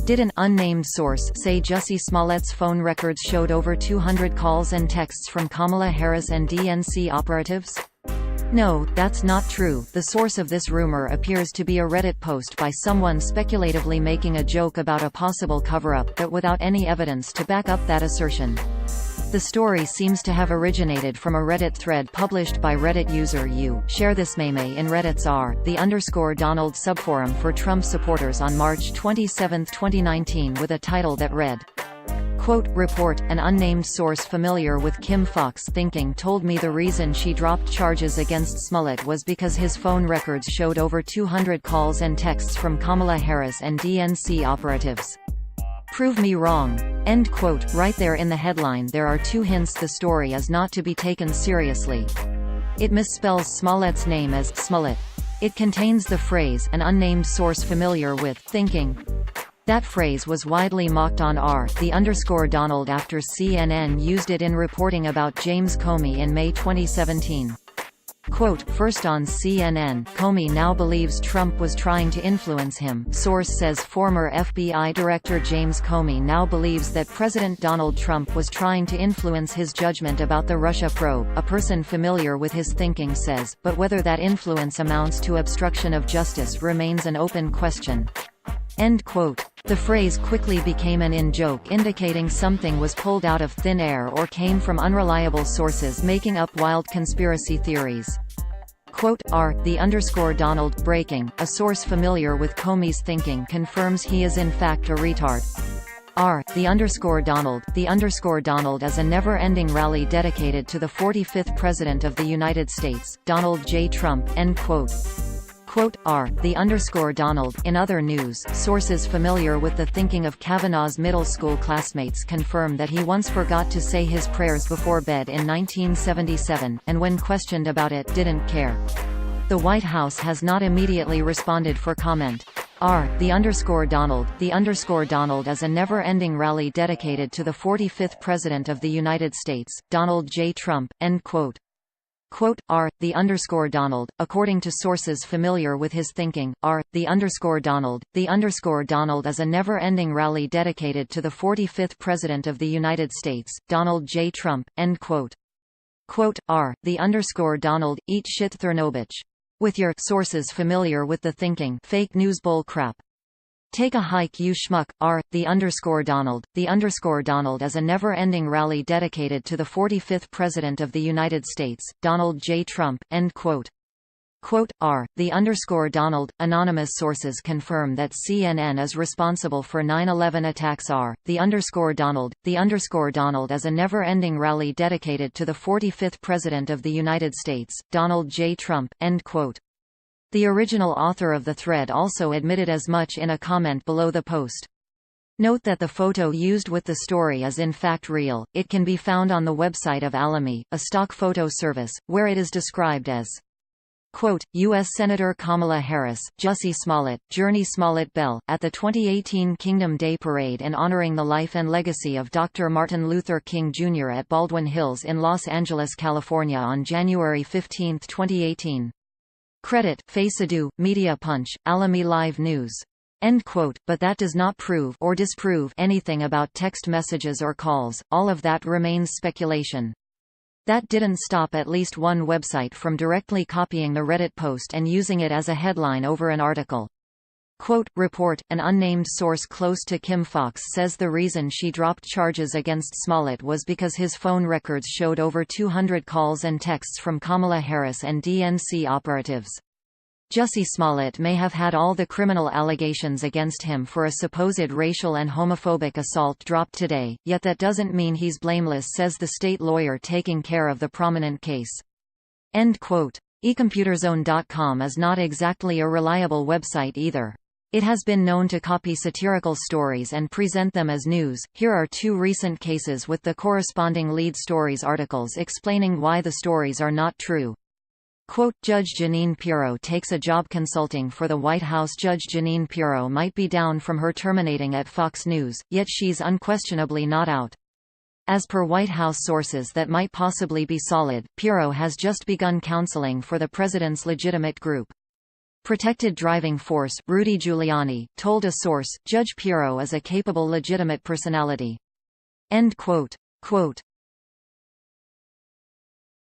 Did an unnamed source say Jussie Smollett's phone records showed over 200 calls and texts from Kamala Harris and DNC operatives? No, that's not true. The source of this rumor appears to be a Reddit post by someone speculatively making a joke about a possible cover-up, but without any evidence to back up that assertion. The story seems to have originated from a Reddit thread published by Reddit user Share this meme in Reddit's r_the_Donald subforum for Trump supporters on March 27, 2019 with a title that read, quote, report, an unnamed source familiar with Kim Foxx thinking told me the reason she dropped charges against Smollett was because his phone records showed over 200 calls and texts from Kamala Harris and DNC operatives. Prove me wrong. End quote. Right there in the headline there are two hints the story is not to be taken seriously. It misspells Smollett's name as Smollett. It contains the phrase, an unnamed source familiar with thinking. That phrase was widely mocked on r_Donald after CNN used it in reporting about James Comey in May 2017. Quote, first on CNN, Comey now believes Trump was trying to influence him. Source says former FBI Director James Comey now believes that President Donald Trump was trying to influence his judgment about the Russia probe. A person familiar with his thinking says, but whether that influence amounts to obstruction of justice remains an open question. End quote. The phrase quickly became an in-joke indicating something was pulled out of thin air or came from unreliable sources making up wild conspiracy theories. Quote, r_Donald breaking, a source familiar with Comey's thinking confirms he is in fact a retard. r_Donald is a never-ending rally dedicated to the 45th President of the United States, Donald J. Trump, end quote. Quote, r_Donald. In other news, sources familiar with the thinking of Kavanaugh's middle school classmates confirm that he once forgot to say his prayers before bed in 1977, and when questioned about it, didn't care. The White House has not immediately responded for comment. r_Donald is a never-ending rally dedicated to the 45th President of the United States, Donald J. Trump, end quote. Quote, r_Donald, according to sources familiar with his thinking, r_Donald is a never-ending rally dedicated to the 45th President of the United States, Donald J. Trump, end quote. Quote, r_Donald, eat shit Thernobich. With your sources familiar with the thinking fake news bull crap. Take a hike you schmuck. r_Donald is a never-ending rally dedicated to the 45th President of the United States, Donald J. Trump, end quote. Quote, r_Donald, anonymous sources confirm that CNN is responsible for 9/11 attacks. r_Donald is a never-ending rally dedicated to the 45th President of the United States, Donald J. Trump, end quote. The original author of the thread also admitted as much in a comment below the post. Note that the photo used with the story is in fact real. It can be found on the website of Alamy, a stock photo service, where it is described as, quote, U.S. Senator Kamala Harris, Jussie Smollett, Journey Smollett Bell, at the 2018 Kingdom Day Parade and honoring the life and legacy of Dr. Martin Luther King Jr. at Baldwin Hills in Los Angeles, California on January 15, 2018. Credit, Faceado, Media Punch, Alamy Live News. End quote. But that does not prove or disprove anything about text messages or calls. All of that remains speculation. That didn't stop at least one website from directly copying the Reddit post and using it as a headline over an article. Quote, report, an unnamed source close to Kim Foxx says the reason she dropped charges against Smollett was because his phone records showed over 200 calls and texts from Kamala Harris and DNC operatives. Jussie Smollett may have had all the criminal allegations against him for a supposed racial and homophobic assault dropped today, yet that doesn't mean he's blameless, says the state lawyer taking care of the prominent case. End quote. eComputerzone.com is not exactly a reliable website either. It has been known to copy satirical stories and present them as news. Here are two recent cases with the corresponding lead stories articles explaining why the stories are not true. Quote, Judge Jeanine Pirro takes a job consulting for the White House. Judge Jeanine Pirro might be down from her terminating at Fox News, yet she's unquestionably not out. As per White House sources that might possibly be solid, Pirro has just begun counseling for the president's legitimate group. Protected driving force, Rudy Giuliani, told a source, Judge Pirro is a capable legitimate personality. End quote. Quote,